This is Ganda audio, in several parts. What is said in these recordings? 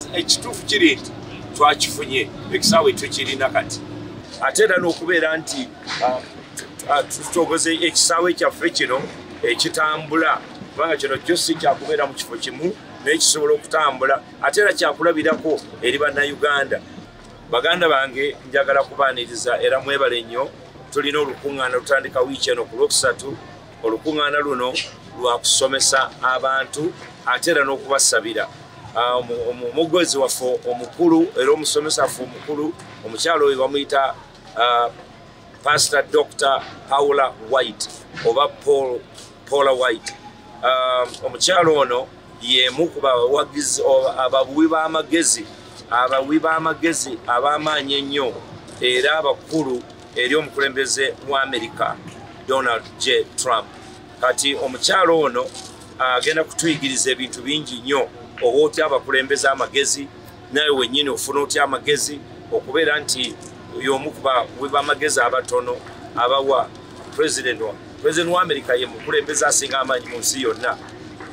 ekituufu kiri nti twakifunye ekisaawe tukirina kati ate era n'okubeera nti tutogoze ekisaawe kyaffe kino ekitambula kubanga kino kyo si kyakubeera mu kifo kimu naye kisobola okutambula ate era kyakulabirako eri bannayuganda. Baganda bange njagala kubaaniriza era mwebale nnyo. Tulina olukuŋŋaana lutandika wiiki eno ku Lwokusatu. Olukuŋŋaana luno lwa kusomesa abantu ate era n'okubasabira. Omugwezi waffe omukulu era omusomesa waffe omukulu omukyalo oyo bamuyita Pastor Dr. Paula White oba Paula White. Omukyalo ono y'emu ku bawagizi ababuwi b'amagezi ab'amaanyi ennyo era abakulu eri omukulembeze wa America Donald J. Trump. Kati omukyalo ono agenda kutuyigiriza ebintu bingi nnyo oba otya abakulembeze amagezi naye wennyini ofuna otya amagezi okubeera nti y'omu ku babuwi b'amagezi abatono abawa President wa America ye mukulembeze asinga amaanyi mu nsi yonna.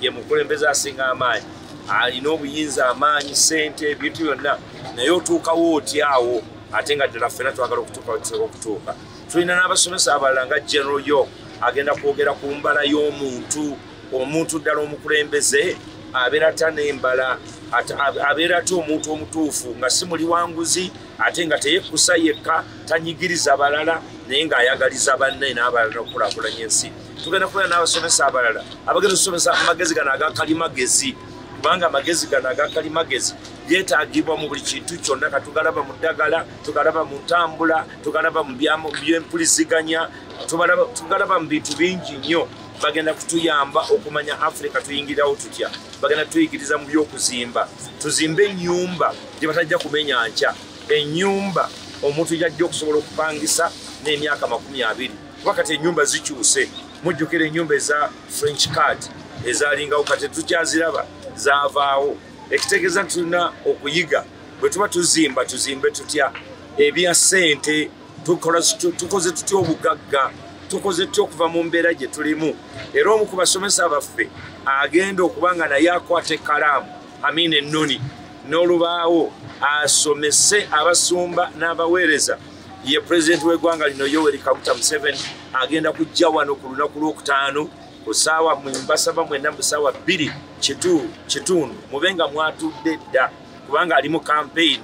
Ye mukulembeze asinga amaanyi alina obuyinza amaanyi sente ebintu byonna naye otuukawo otyawo ate nga ddala ffena twagala okutuuka. Tulina n'abasomesa abalala nga General York agenda kwogera ku mbala y'omuntu ddala omukulembeze abeera tanembala abeera ate omuntu omutuufu nga si muli wanguzi ate nga teyekkusa yekka tanyigiriza balala naye ng'ayagaliza banne n'abalala okukulaakulanya ensi. Tugenda kubeera n'abasomesa abalala abagenda okusomesa amagezi gano agakalimagezi kubanga amagezi gano agakalimagezi yeetaagibwa mu buli kintu kyonna. Katugalaba mu ddagala, tugalaba mu ntambula, tugalaba mu by'empuliziganya, tugalaba mu bintu bingi nnyo. Bagenda kutuyamba okumanya Africa tuyingirawo tutya. Bagenda tuyigiriza mu by'okuzimba. Tuzimbe ennyumba gye batajja kumenya nkya. Ennyumba omuntu yajja okusobola okupangisa n'emyaka 20. Kuba kati ennyumba zikyuse. Mujjukira ennyumba eza French card ezalingawo kati tukyaziraba zaavaawo. Ekitegeeza tulina okuyiga bwe tuba tuzimbe tutya ebya ssente tukoze tutya obugagga tukoze tutya okuva mu mbeera gye tulimu. Era omu ku basomesa baffe agenda okubanga naye akwata ekkalaamu ennoni n'olubaawo asomese abasumba n'abaweereza ye President w'eggwanga lino Yoweri Kaguta Museveni agenda kujja wano ku lunaku lw'okutaano ku ssaawa mbasaba mwenna mu ssaawa 2:00 mubenga mwatudde dda kubanga ali mu campaign.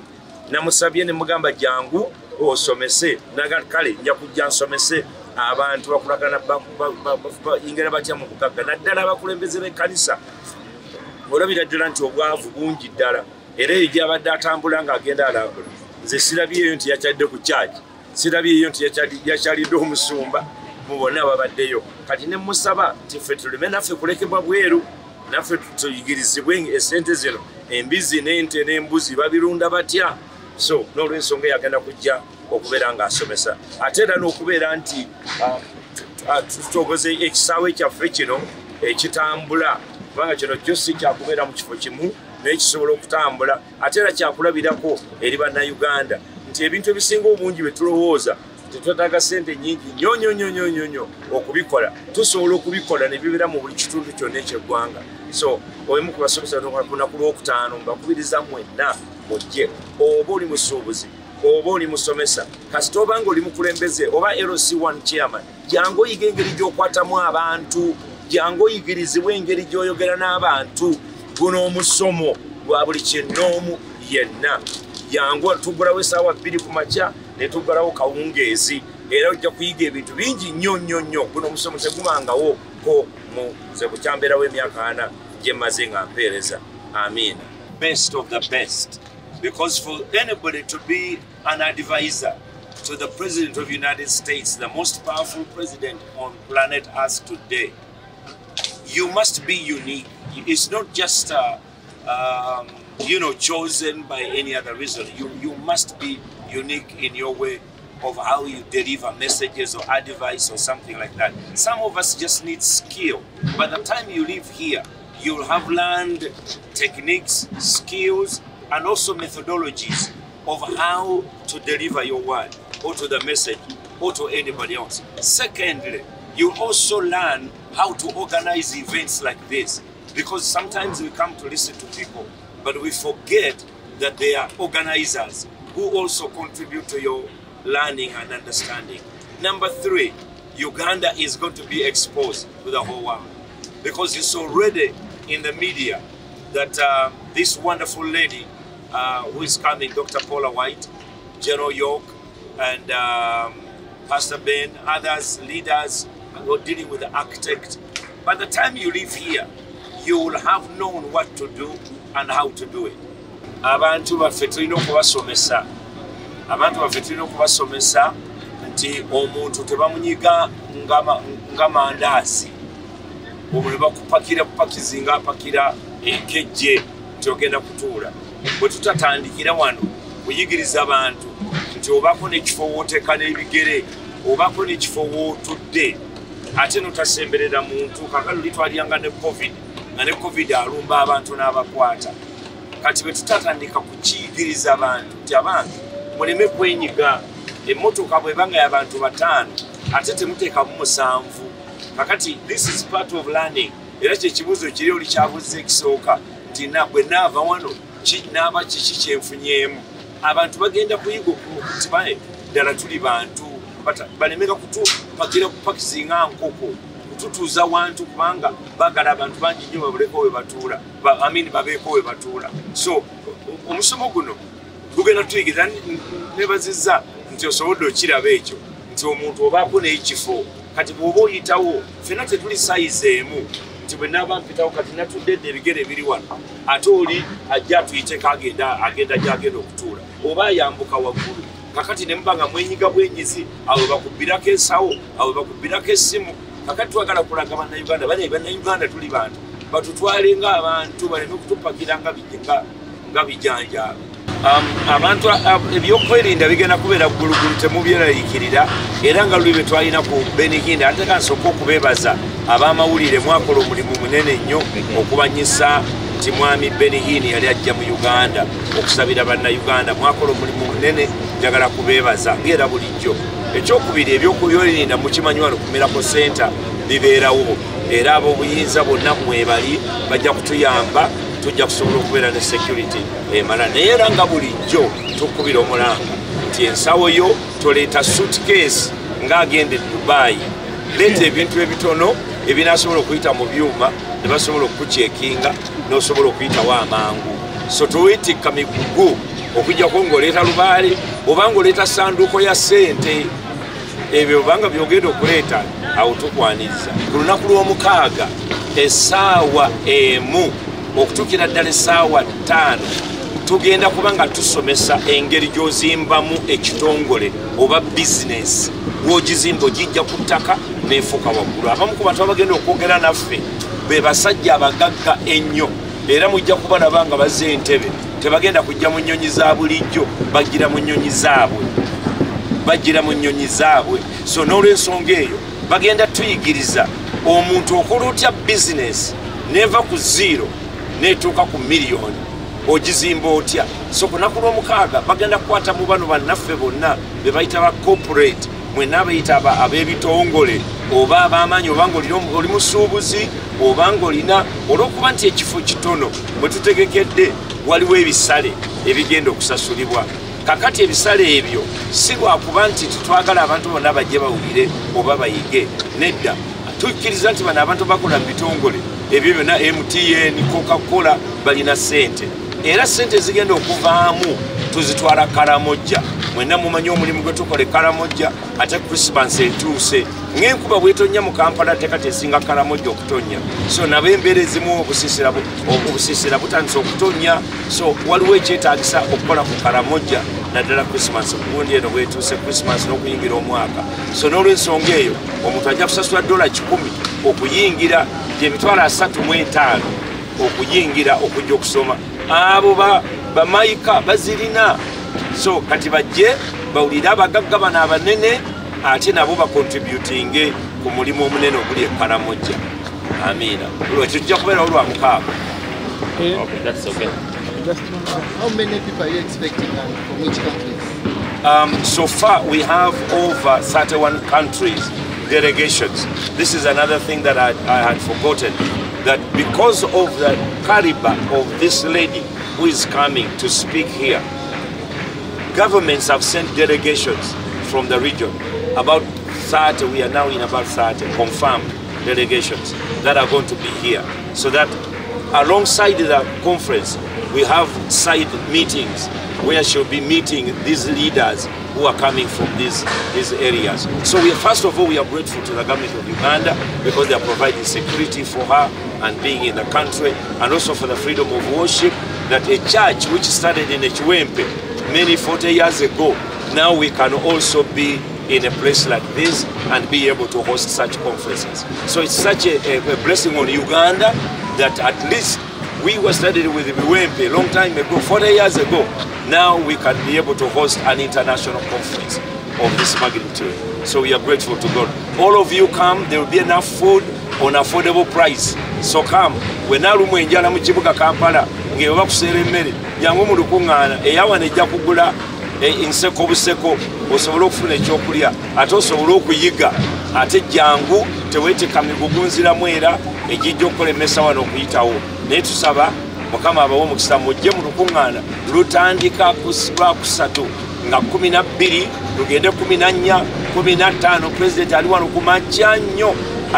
Namusabye ne mugamba jangu osomese naga kale nja kujja nsomese abantu bakulagana ingera batya mu bugagga naddala abakulembeze b'ekkanisa. Olabira ddala nti obwavu bungi ddala era eyo gy'abadde atambula ng'agenda alambula. Nze sirabyeyo nti yakyadde ku kyaki, sirabyeyo nti yakyalidde omusumba mu bonna ababaddeyo. Kati ne musaba nti ffe tuleme naffe kulekebwa bweru, naffe tuyigirizibwe essente zino embizi n'ente n'embuzi babirunda batya. So n'olw'ensonga eyagenda kujja okubeera ng'asomesa ate era n'okubeera nti tutogoze ekisaawe kyaffe kino ekitambula kubanga kino kyo si kyakubeera mu kifo kimu naye kisobola okutambula ate era kyakulabirako eri bannayuganda nti ebintu ebisinga obungi bye tulowooza tetwetaaga ssente nnyingi nnyo okubikola. Tusobola okubikola ne bibeera mu buli kitundu kyonna eky'eggwanga. So omu ku basomesa ku lunaku lw'okutaano mbakubiriza mwenna mujje oba oli musuubuzi oba oli musomesa kasita obanga oli mukulembeze oba LC1 chairman jangu oyiga engeri gy'okwatamu abantu, jangu oyigirizibwa engeri gy'oyogera n'abantu. Guno omusomo gwa buli kinnoomu yenna. Jangu tuggulawo essaawa 2 ku makya ne tuggulawo kawungeezi era ojja kuyiga ebintu bingi nnyo. Guno omusomo tegumangawo ko mu nze bukyambeerawo emyaka 4 gye mmaze nga mpeereza. Amiina. Best of the best. Because for anybody to be an advisor to the President of the United States, the most powerful president on planet Earth today, you must be unique. It's not just chosen by any other reason. You must be unique in your way of how you deliver messages or advice or something like that. Some of us just need skill. By the time you leave here, you'll have learned techniques, skills, and also methodologies of how to deliver your word or to the message or to anybody else. Secondly, you also learn how to organize events like this, because sometimes we come to listen to people, but we forget that they are organizers who also contribute to your learning and understanding. Number 3, Uganda is going to be exposed to the whole world because it's already in the media that this wonderful lady who is coming, Dr. Paula White, General York, and Pastor Ben, others, leaders, who are dealing with the architect. By the time you leave here, you will have known what to do and how to do it. Abantu baffe tulina okubasomesa. Abantu baffe tulina okubasomesa nti omuntu tebamunyiga nga mandaazi. Omwe bakupakira bupakizi nga apakira enkejje nti ogenda kutuula. Bwe tutatandikira wano kuyigiriza abantu nti obako n'ekifo wooteeka n'ebigere, obako n'ekifo wootudde, ate notasemberera muntu. Kakalo litwalyanga ne COVID, nga ne COVID alumba abantu n'abakwata. Kati bwe tutatandika kukiyigiriza abantu nti abantu muleme kwenyiga. Emmotoka bw'ebanga y'abantu 5 ate temuteekamu 7. Kakati this is part of learning. Era kyekibuuzo kiri oli kyabuuza ekisooka nti bwe naava wano naaba kiki kyenfunyemu. Abantu bagenda kuyiga okuti bae ddala tuli bantu balemeka kutupakira kupakizinga nkoko kututuuza wantu kubanga bagala abantu bangi nnyo babuleko we batuula babeeko we batuula. So omusomo guno gugenda tuyigiriza nebazizza nti osobodde okiraba ekyo nti omuntu obaako n'ekifo kati bw'oba oyitawo ffenna tetuli sayizi emu nti bwe naaba mpitawo kati natuddedde ebigere biri wano ate oli ajja atuyiteko agenda gy'agenda okutuula oba ayambuka waggulu. Kakati ne muba nga mwenyiga bwenyizi awo bakubbirako ensawo awo bakubbirako essimu. Kakati twagala kulaga bannayuganda bane bannayuganda tuli bantu batutwale ng'abantu baleme kutupakira nga bijanjaalo. Abantu ebyokwerinda bigenda kubeera ggulugulu temubyeraliikirira era nga luli bwe twalina ku Benihini. Ate kansooka okubeebaza ab'amawulire mwakola omulimu munene nnyo okubanyisa nti mwami Benihini yali ajja mu Uganda okusabira bannayuganda. Mwakola omulimu munene, njagala kubeebaza ng'era bulijjo. Ekyokubiri ebyokwerinda mukimanyi wano ku Miracle Center bibeerawo era ab'obuyinza bonna mwebali bajja kutuyamba tujja kusobola okubeera ne security emala. Naye era nga bulijjo tukubira omulanga nti ensawo yo toleeta suitcase ng'agenda e Dubai. Leeta ebintu ebitono ebinaasobola okuyita mu byuma ne basobola okukucekinga n'osobola okuyitawo amangu. So toweetikka migugu okujjako ng'oleeta lubaale oba ng'oleeta sanduuko ya ssente. Ebyo obanga byogenda okuleeta awo tukwaniriza. Ku lunaku lw'omukaaga essaawa emu okutuukira ddala essaawa 5 tugenda kuba nga tusomesa engeri gy'ozimbamu ekitongole oba bizinesi. Bw'ogizimba ogijja ku ttaka n'efuuka waggulu. Abamu ku bantu abagenda okwogera naffe be basajja abagagga ennyo era mujja kubalaba nga bazze entebe tebagenda kujja mu nnyonyi za bulijjo, bajjira mu nnyonyi zaabwe. So n'olw'ensonga eyo bagenda tuyigiriza omuntu okola otya bizinesi neva ku 0 netuuka ku miliyoni ogizimba otya. So ku lunaku lw'omukaaga bagenda kukwata mu bano bannaffe bonna be bayita ba corporate, mwenna abayita ab'ebitongole oba ab'amaanyi oba ng'oli musuubuzi oba ng'olina olw'okuba nti ekifo kitono bwe tutegekedde waliwo ebisale ebigenda okusasulibwa. Kakati ebisale ebyo si lwakuba nti tutwagala abantu bonna bajje bawulire oba bayige. Nedda, tukkiriza nti bano abantu bakola mu bitongole ebyo byonna MTN, Coca-Cola balina ssente era ssente zigenda okuvaamu tuzitwala Karamoja. Mwenna mumanyi omulimu gwe tukola Karamoja ate Christmas etuuse ng'enkuba bw'etonnya mu Kampala tekati esinga Karamoja okutonnya. So nabo embeera ezimu obusiisira butandise okutonnya. So waliwo ekyetaagisa okukola ku Karamoja naddala Christmas gundi eno bwetuuse Christmas n'okuyingira omwaka. So n'olw'ensonga eyo omuntu ajja kusasula $10 okuyingira $35 okuyingira okujja okusoma. Abo bamayika bazirina. So kati bajje bawulire abagagga bano abanene ate nabo bakontributinge ku mulimu omunene oguli e Karamoja. Amiina. Ekyo kijja kubeerawo lwa mukaaga. Okay, that's okay. How many people are you expecting from which countries? So far we have over 31 countries delegations. This is another thing that I had forgotten, that because of the caliber of this lady who is coming to speak here. Governments have sent delegations from the region, about 30, we are now in about 30 confirmed delegations that are going to be here, so that alongside the conference, we have side meetings where she'll be meeting these leaders who are coming from these areas. So first of all, we are grateful to the government of Uganda because they are providing security for her and being in the country, and also for the freedom of worship, that a church which started in Chiwempe many 40 years ago, now we can also be in a place like this and be able to host such conferences. So it's such a blessing on Uganda that at least we were studied with Chiwempe a long time ago, 40 years ago. Now we can be able to host an international conference of this magnitude. So we are grateful to God. All of you come, there will be enough food on affordable price. So come. When I rumu enjala mu kibuga Kampala, ngewe bakusera emmere, jangu mu lukungana, eyawa nejja kugula inseko buseko, osobola okufuna ekyokulya, ate osobola okuyiga, ate jangu teweeteka migugunziramu era ejijja okulemesa wano okuyitawo. Naye tusaba Mukama abawe omukisa mujje mu lukungana lutandika ku Lwakusatu nga 12 lugende 14 15 president ali wano ku makya nnyo.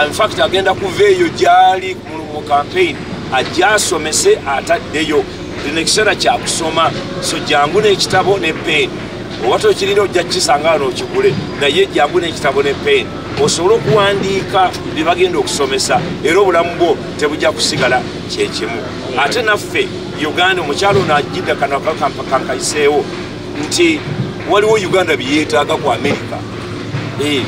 In fact agenda kuva eyo gyali mu campaign ajja asomese ataddeyo lino ekiseera kya kusoma. So jangu n'ekitabo ne pen, owata okirina ojja kukisanga wano okigule, naye jangu n'ekitabo ne pen osobola okuwandiika bye bagenda okusomesa era obulamu bwo tebujja kusigala kyekimu. Ate naffe Uganda omukyalo ono ajjidde kano kankayiseewo nti waliwo Uganda byeyeetaaga ku America.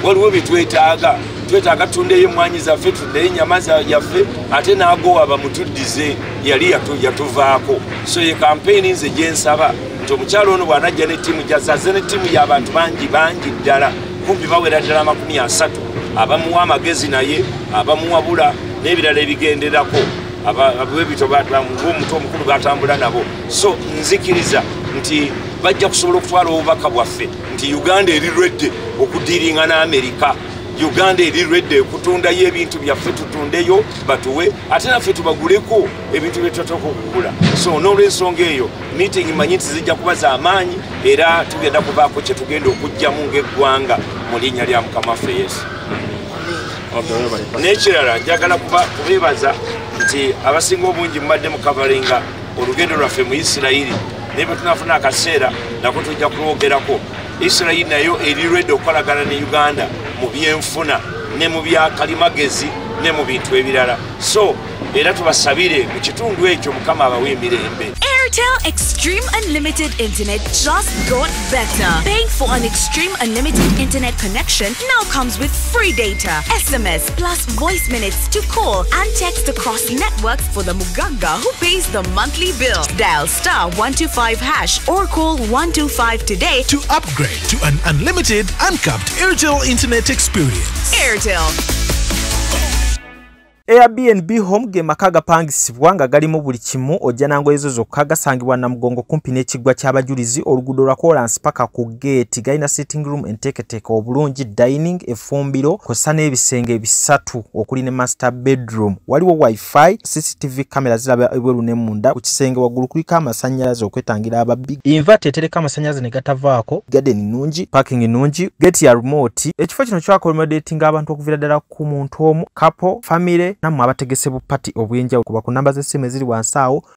Waliwo bye twetaaga tundeyo emmwanyi zaffe, tundeyo ennyama yaffe, ate n'agowa bamutuddize yali yatuvaako. So ye campaign nze gye nsaba nti omukyalo ono bw'anajja ne ttiimu gyazaze ne ttiimu y'abantu bangi ddala, kumpi bawera ddala 30, abamuwa amagezi naye abamuwabula n'ebirala ebigenderako, abebito ng'omuntu omukulu batambula nabo. So nzikiriza nti bajja kusobola okutwala obubaka bwaffe nti Uganda eri ready okudiringa n'Amerika. Uganda eri ready okutundayo ebintu byaffe, tutundeyo batuwe, ate naffe tubaguleko ebintu bye tutatoka okugula. So n'olw'ensonga eyo meeting manyi nti zijja kuba za maanyi era tugenda kubaako kye tugenda okugyamu ng'eggwanga mu linnya lya Mukama waffe Yesu. N'ekirala njagala kubeebaza nti abasinga obungi mubadde mukavalinga olugendo lwaffe mu Isirayiri, naye bwe tunafuna akaseera nako tujja kulwogerako. Isirayiri nayo eri ready okukolagana ne Uganda mu byenfuna ne mu bya kalimagezi ne mu bintu ebirala. So era tubasabire mu kitundu ekyo Mukama abawe emirembe. Airtel Extreme Unlimited Internet just got better. Paying for an Extreme Unlimited Internet connection now comes with free data, SMS plus voice minutes to call and text across networks for the Muganga who pays the monthly bill. Dial *125# or call 125 today to upgrade to an unlimited, uncapped Airtel Internet experience. Airtel. Airbnb home ge maka gapangisibwa nga galimu buli kimu ojja nango ezo zokka gasangibwa na Mugongo kumpi n'ekiggwa ky'abajulizi oluguudo lwa Kolansi paka ku gate. Galina sitting room enteeketeeke obulungi, dining, effumbiro kw'ossa n'ebisenge bisatu okuli ne master bedroom. Waliwo wifi, CCTV camera ziraba ebweru ne munda. Ku kisenge waggulu kuliko amasannyalaze okwetangira ababbi. Inverter etereka amasannyalaze ne gatavaako. Garden nnungi, parking nnungi, gate ya remote. Ekifo kino kyakommodatinga abantu okuviira ddala ku muntu omu, couple, family nammwe abategese bu party obwenjawulo kuba ku namba z'essimu eziri wansi awo